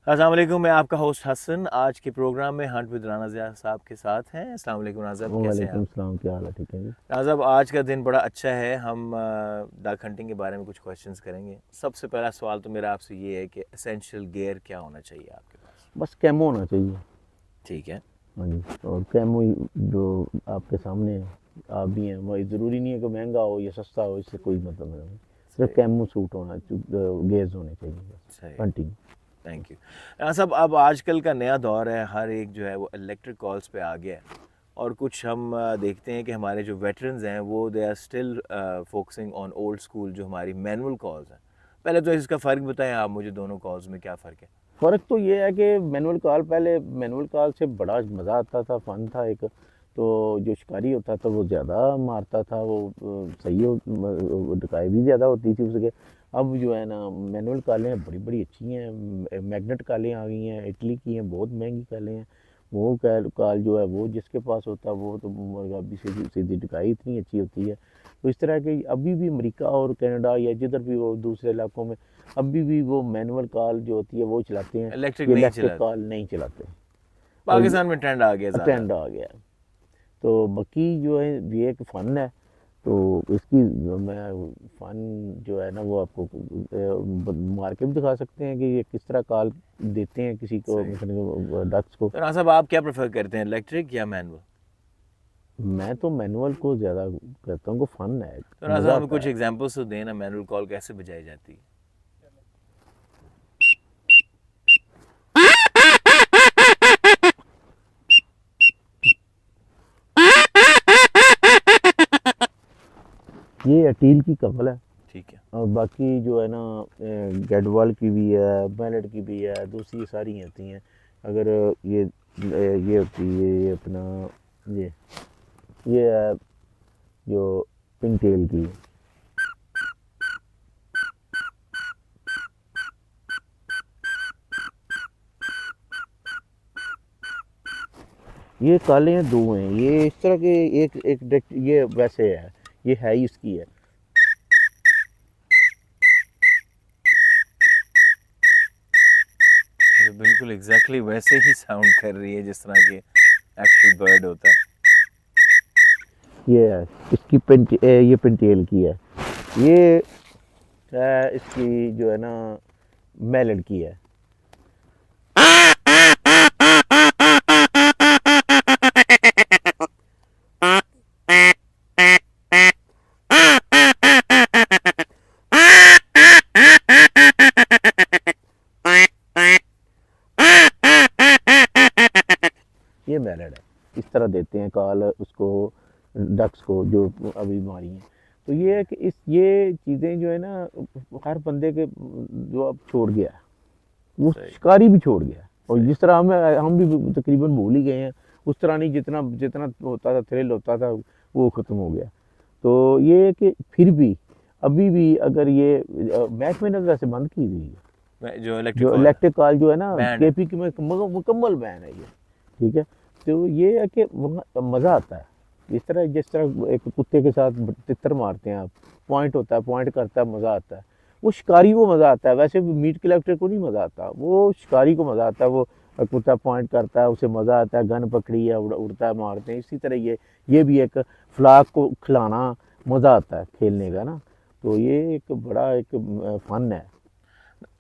अस्सलाम वालेकुम, मैं आपका होस्ट हसन। आज के प्रोग्राम में हंट विद राना ज़िया साहब के साथ हैं। अस्सलाम वालेकुम नाज़ब, कैसे हैं वालेकुम आप? सलाम, क्या हाल है? ठीक है जी। नाज़ब, आज का दिन बड़ा अच्छा है। हम डक हंटिंग के बारे में कुछ क्वेश्चंस करेंगे। सबसे पहला सवाल तो मेरा आपसे ये है कि एसेंशियल गियर क्या होना चाहिए आपके पास? बस कैमो होना चाहिए। ठीक है। हाँ जी। और कैमो ही जो आपके सामने है, आप भी हैं, वही ज़रूरी नहीं है कि महंगा हो या सस्ता हो, इससे कोई मतलब नहीं। सिर्फ सही। कैमो सूट होना, गेज होने चाहिए बस। सही। हंटिंग। Thank you. नाज़ब, अब आजकल का नया दौर है, हर एक जो है वो इलेक्ट्रिक कॉल्स पे आ गया है। और कुछ हम देखते हैं कि हमारे जो वेटरन्स हैं वो they are still focusing on old school, जो हमारी मैनुअल कॉल्स हैं। पहले तो इसका फ़र्क बताएं आप मुझे, दोनों कॉल्स में क्या फ़र्क है? फ़र्क तो ये है कि मैनुअल कॉल, पहले मैनुअल कॉल से बड़ा मज़ा आता था, फ़न था एक। तो जो शिकारी होता था वो ज़्यादा मारता था, वो सही हो, ढकाई भी ज़्यादा होती थी उसके। अब जो है ना, मैनुअल कालें बड़ी बड़ी अच्छी हैं, मैग्नेट कालें आ गई हैं, इटली की हैं, बहुत महंगी कालें हैं। वो काल जो है वो जिसके पास होता है वो तो अभी सीधी सीधी ढकाई इतनी अच्छी होती है। तो इस तरह के अभी भी अमेरिका और कनाडा या जिधर भी वो दूसरे इलाकों में अभी भी वो मैनुअल कॉल जो होती है वो चलाते हैं। इलेक्ट्रिक ये नहीं इलेक्ट्रिक चलाते। कॉल नहीं चलाते। और ये पाकिस्तान में ट्रेंड आ गया ज़्यादा। ट्रेंड आ गया है। तो बाकी जो है ये एक फ़न है। तो इसकी मैं फ़न जो है ना वो आपको मार के भी दिखा सकते हैं कि ये किस तरह कॉल देते हैं किसी को, सही। मतलब डक्स को। तो ना साहब, आप क्या प्रेफर करते हैं, इलेक्ट्रिक या मैनुअल? मैं तो मैनुअल को ज़्यादा करता हूँ, को फ़न है, तो ना साहब, मज़ा हमें आता कुछ है। एग्जांपल्स तो दें ना, मैनुअल कॉल कैसे बजाई जाती है? ये अटील की कवल है। ठीक है। और बाकी जो है ना, गैडवाल की भी है, बैलेट की भी है, दूसरी सारी होती हैं। अगर ये होती है, ये अपना ये ये है जो पिनटेल की। ये काले हैं, दो हैं ये इस तरह के। एक एक ये वैसे ये है ही इसकी है। तो बिल्कुल एग्जैक्टली वैसे ही साउंड कर रही है जिस तरह के एक्चुअल बर्ड होता है। ये है इसकी ये पिनटेल की है। ये इसकी जो है ना, मेलड की है। ये मेलड है। इस तरह देते हैं कॉल उसको, डक्स को जो अभी मारी हैं। तो ये है कि इस ये चीज़ें जो है ना, हर बंदे के जो अब छोड़ गया है, वो सही। शिकारी भी छोड़ गया है। और सही। जिस तरह हम भी तकरीबन भूल ही गए हैं, उस तरह नहीं, जितना जितना होता था, थ्रिल होता था, वो ख़त्म हो गया। तो ये है कि फिर भी अभी भी अगर ये महकमे ने तो वैसे बंद की हुई है। जो इलेक्ट्रिक जो कॉल है, इलेक्ट्रिक कार जो है ना, बैंड है। केपी की में मुकम्मल बैन है ये। ठीक है। तो ये है कि वहाँ मज़ा आता है। जिस तरह एक कुत्ते के साथ तितर मारते हैं आप, पॉइंट होता है, पॉइंट करता है, मज़ा आता है। वो शिकारी को मज़ा आता है, वैसे भी मीट कलेक्टर को नहीं मज़ा आता, वो शिकारी को मज़ा आता है। वो कुत्ता पॉइंट करता है, उसे मज़ा आता है, गन पकड़ी है, उड़ता है, मारते हैं। इसी तरह ये भी एक फ्लाक को खिलाना मज़ा आता है खेलने का ना। तो ये एक बड़ा एक फ़न है।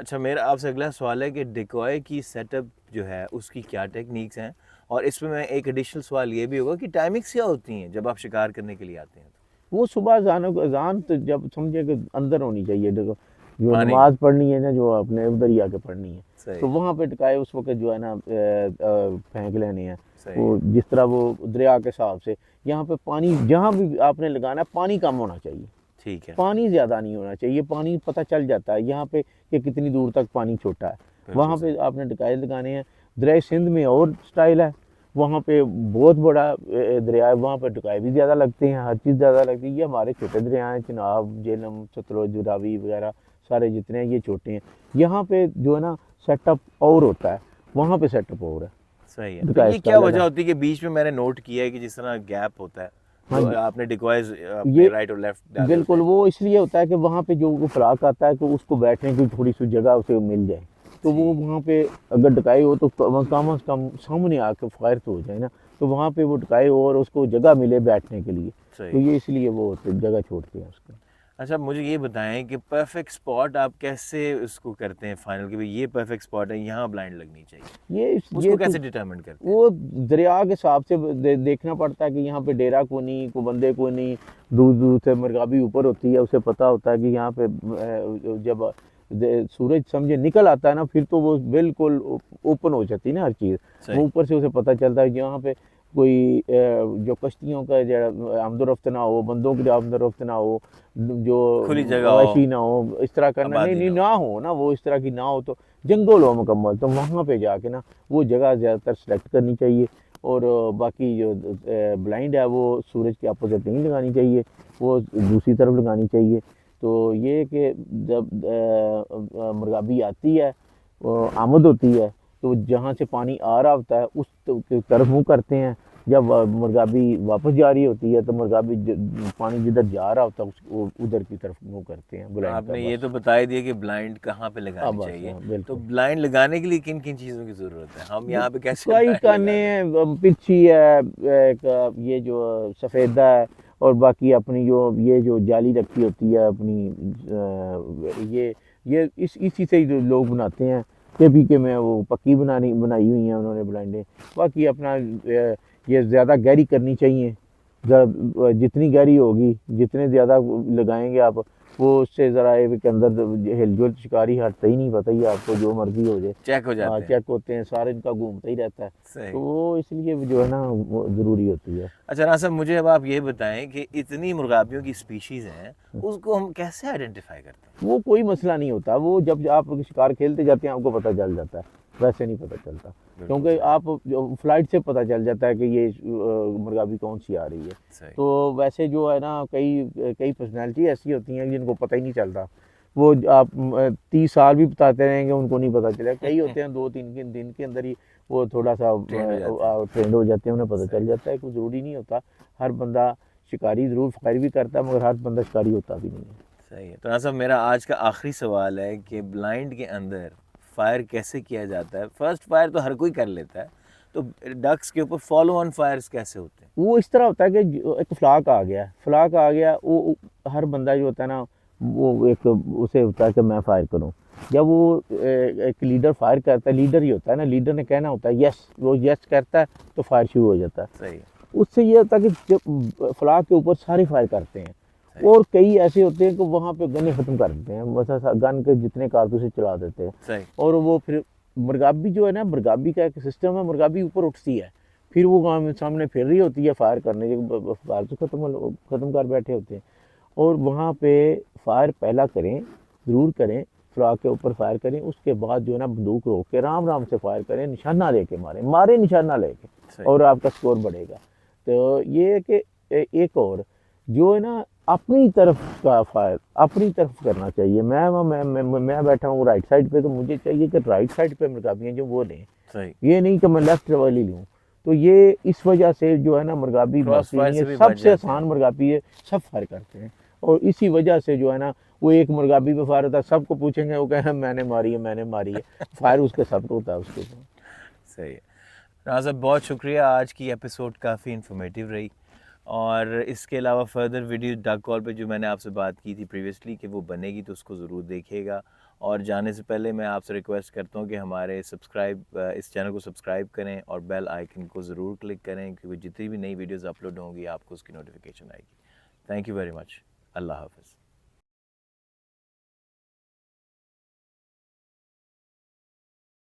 अच्छा, मेरा आपसे अगला सवाल है कि डिकॉय की सेटअप जो है उसकी क्या टेक्निक्स हैं? और इसमें मैं एक एडिशनल सवाल ये भी होगा कि टाइमिंग्स क्या होती हैं जब आप शिकार करने के लिए आते हैं तो? वो सुबह अजान तो जब समझे कि अंदर होनी चाहिए, देखो जो पानी में। नमाज पढ़नी है ना, जो आपने उधर ही आके पढ़नी है। सही। तो वहाँ पे टिकाए उस वक्त जो है ना, फेंक लेने हैं। सही वो है। जिस तरह वो दरिया के हिसाब से, यहाँ पे पानी जहाँ भी आपने लगाना है, पानी कम होना चाहिए, ठीक है। पानी ज़्यादा नहीं होना चाहिए। पानी पता चल जाता है यहाँ पे कि कितनी दूर तक पानी छोटा है। बिल्कुल वहाँ सही। पे आपने टिकाए लगाने हैं। दरिया सिंध में और स्टाइल है, वहाँ पे बहुत बड़ा दरिया है, वहाँ पे टिकाए भी ज़्यादा लगते हैं, हर चीज़ ज़्यादा लगती है। ये हमारे छोटे दरिया हैं, चिनाब, झेलम, सतलुज, रावी वगैरह सारे जितने हैं ये छोटे हैं। यहाँ पे जो है ना, सेटअप और होता है, वहाँ पे सेटअप और है, सही है। तो टिकाए ये क्या स्टाइल वजह अलग। होती है कि बीच में मैंने नोट किया है कि जिस तरह गैप होता है, हाँ तो जी। आपने डिकॉयज अपने ये राइट और लेफ्ट डाले होते बिल्कुल हैं? वो इसलिए होता है कि वहाँ पे जो वो फ्लाक आता है कि उसको बैठने की थोड़ी सी जगह उसे मिल जाए। तो वो जी। वहाँ पे अगर डकाई हो तो कम से कम सामने आके फायर तो हो जाए ना, तो वहाँ पे वो डकाई हो और उसको जगह मिले बैठने के लिए, तो सही। ये इसलिए वो जगह छोड़ते हैं उसको। अच्छा, मुझे ये बताएं कि परफेक्ट स्पॉट आप कैसे उसको करते हैं फाइनल कि भाई ये परफेक्ट स्पॉट है, यहाँ ब्लाइंड लगनी चाहिए, ये उसको तो कैसे डिटरमिन करते हैं? वो दरिया के हिसाब से देखना पड़ता है कि यहाँ पे डेरा को नहीं, को बंदे को नहीं, दूर दूर से मरगाबी ऊपर होती है, उसे पता होता है कि यहाँ पे जब सूरज समझे निकल आता है ना, फिर तो वो बिल्कुल ओपन हो जाती है ना हर चीज़, वो सही। ऊपर से उसे पता चलता है कि यहाँ पे कोई जो कश्तियों का जो आमदोरफ्त ना हो, बंदों की आमदोरफ्त ना हो, जो खुली जगह हो, रवाशी ना हो, इस तरह करना नहीं आबादी नहीं ना हो। ना हो ना, वो इस तरह की ना हो, तो जंगल हो मुकम्मल, तो वहाँ पे जाके ना वो जगह ज़्यादातर सेलेक्ट करनी चाहिए। और बाकी जो ब्लाइंड है वो सूरज के अपोजिट नहीं लगानी चाहिए, वो दूसरी तरफ लगानी चाहिए। तो ये कि जब मुर्गाबी आती है, आमद होती है, तो जहाँ से पानी आ रहा होता है उस तरफ मुँह करते हैं। जब मुर्गाबी वापस जा रही होती है तो मुर्गाबी पानी जिधर जा रहा होता है उसको उधर की तरफ मुँह करते हैं ब्लाइंड का। आपने ये बस तो बता ही दिया कि ब्लाइंड कहाँ पे लगानी बस चाहिए। हाँ, तो बिल्कुल। ब्लाइंड लगाने के लिए किन किन चीज़ों की ज़रूरत है, हम यहाँ पे कैसे कई ब्लाइंड काने लगा सकते हैं, पिच्छी है, एक ये जो सफ़ेदा है, और बाकी अपनी जो ये जो जाली रखी होती है अपनी, ये इसी से ही जो लोग बनाते हैं, के पी के में वो पक्की बनाई हुई हैं उन्होंने ब्लाइंडें। बाकी अपना ये ज़्यादा गहरी करनी चाहिए, जितनी गहरी होगी, जितने ज़्यादा लगाएंगे आप, वो उससे ज़रा एक के अंदर हिलजुल शिकारी हटता ही नहीं, पता ही है आपको, जो मर्जी हो जाए। चेक हो जाते हैं? चेक होते हैं सारे, इनका घूमता ही रहता है, तो सही। वो इसलिए जो है ना वो ज़रूरी होती है। अच्छा नासिर, मुझे अब आप ये बताएं कि इतनी मुर्गाबियों की स्पीशीज़ हैं, उसको हम कैसे आइडेंटिफाई करते हैं? वो कोई मसला नहीं होता, वो जब आप शिकार खेलते जाते हैं आपको पता चल जाता है, वैसे नहीं पता चलता, बिल्कुल क्योंकि सही। आप जो फ्लाइट से पता चल जाता है कि ये मुर्गाबी कौन सी आ रही है। सही। तो वैसे जो है ना कई कई पर्सनैलिटी ऐसी होती हैं जिनको पता ही नहीं चलता, वो आप 30 साल भी बताते रहेंगे उनको नहीं पता चलेगा। कई होते हैं 2-3 दिन के अंदर ही वो थोड़ा सा ट्रेंड हो जाते हैं। ट्रेंड हो जाते हैं, उन्हें पता चल सही। जाता है। कोई ज़रूरी नहीं होता हर बंदा शिकारी, ज़रूर फायर भी करता है मगर हर बंदा शिकारी होता भी नहीं है। सही है। तो नासिर, मेरा आज का आखिरी सवाल है कि ब्लाइंड के अंदर फायर कैसे किया जाता है? फर्स्ट फायर तो हर कोई कर लेता है, तो डक्स के ऊपर फॉलो ऑन फायर्स कैसे होते हैं? वो इस तरह होता है कि एक फ्लाक आ गया, वो हर बंदा जो होता है ना, वो एक उसे होता है कि मैं फायर करूं। जब वो एक लीडर फायर करता है, लीडर ही होता है ना, लीडर ने कहना होता है यस, वो यस करता है तो फायर शुरू हो जाता है। सही। उससे ये होता है कि जब फ्लाक के ऊपर सारे फायर करते हैं, सही। और कई ऐसे होते हैं कि वहाँ पे गने ख़त्म कर देते हैं, मतलब गन के जितने कारतूस चला देते हैं। सही। और वो फिर मुर्गाबी जो है ना, मुर्गाबी का एक सिस्टम है, मुर्गाबी ऊपर उठती है, फिर वो सामने फिर रही होती है फायर करने के, कारतूस ख़त्म कर बैठे होते हैं, और वहाँ पे फायर पहला करें, ज़रूर करें, फ्लाक के ऊपर फायर करें, उसके बाद जो है ना बंदूक रोक के राम राम से फायर करें, निशाना लेके मारे निशाना लेके, सही। और आपका स्कोर बढ़ेगा। तो ये है कि एक और जो है ना, अपनी तरफ का फायर अपनी तरफ करना चाहिए। मैं बैठा हूँ राइट साइड पे, तो मुझे चाहिए कि राइट साइड पे मुर्गाबियाँ जो वो लें, सही। ये नहीं कि मैं लेफ्ट वाली लूँ। तो ये इस वजह से जो है ना मुर्गाबी क्रॉस भागती फायर नहीं है, से भी बच सबसे जाते आसान हैं। मुर्गाबी है, सब फायर करते हैं, और इसी वजह से जो है ना वो एक मुर्गाबी पे फायर होता है, सबको पूछेंगे वो कहें मैंने मारी है, फायर उसके सबको होता है उसके ऊपर। सही है। नाज़र, बहुत शुक्रिया, आज की एपिसोड काफ़ी इन्फॉर्मेटिव रही। और इसके अलावा फर्दर वीडियो डक कॉल पे जो मैंने आपसे बात की थी प्रीवियसली कि वो बनेगी, तो उसको ज़रूर देखिएगा। और जाने से पहले मैं आपसे रिक्वेस्ट करता हूँ कि हमारे इस चैनल को सब्सक्राइब करें और बेल आइकन को ज़रूर क्लिक करें, क्योंकि जितनी भी नई वीडियोज़ अपलोड होंगी आपको उसकी नोटिफिकेशन आएगी। Thank you very much. अल्लाह हाफ़िज़।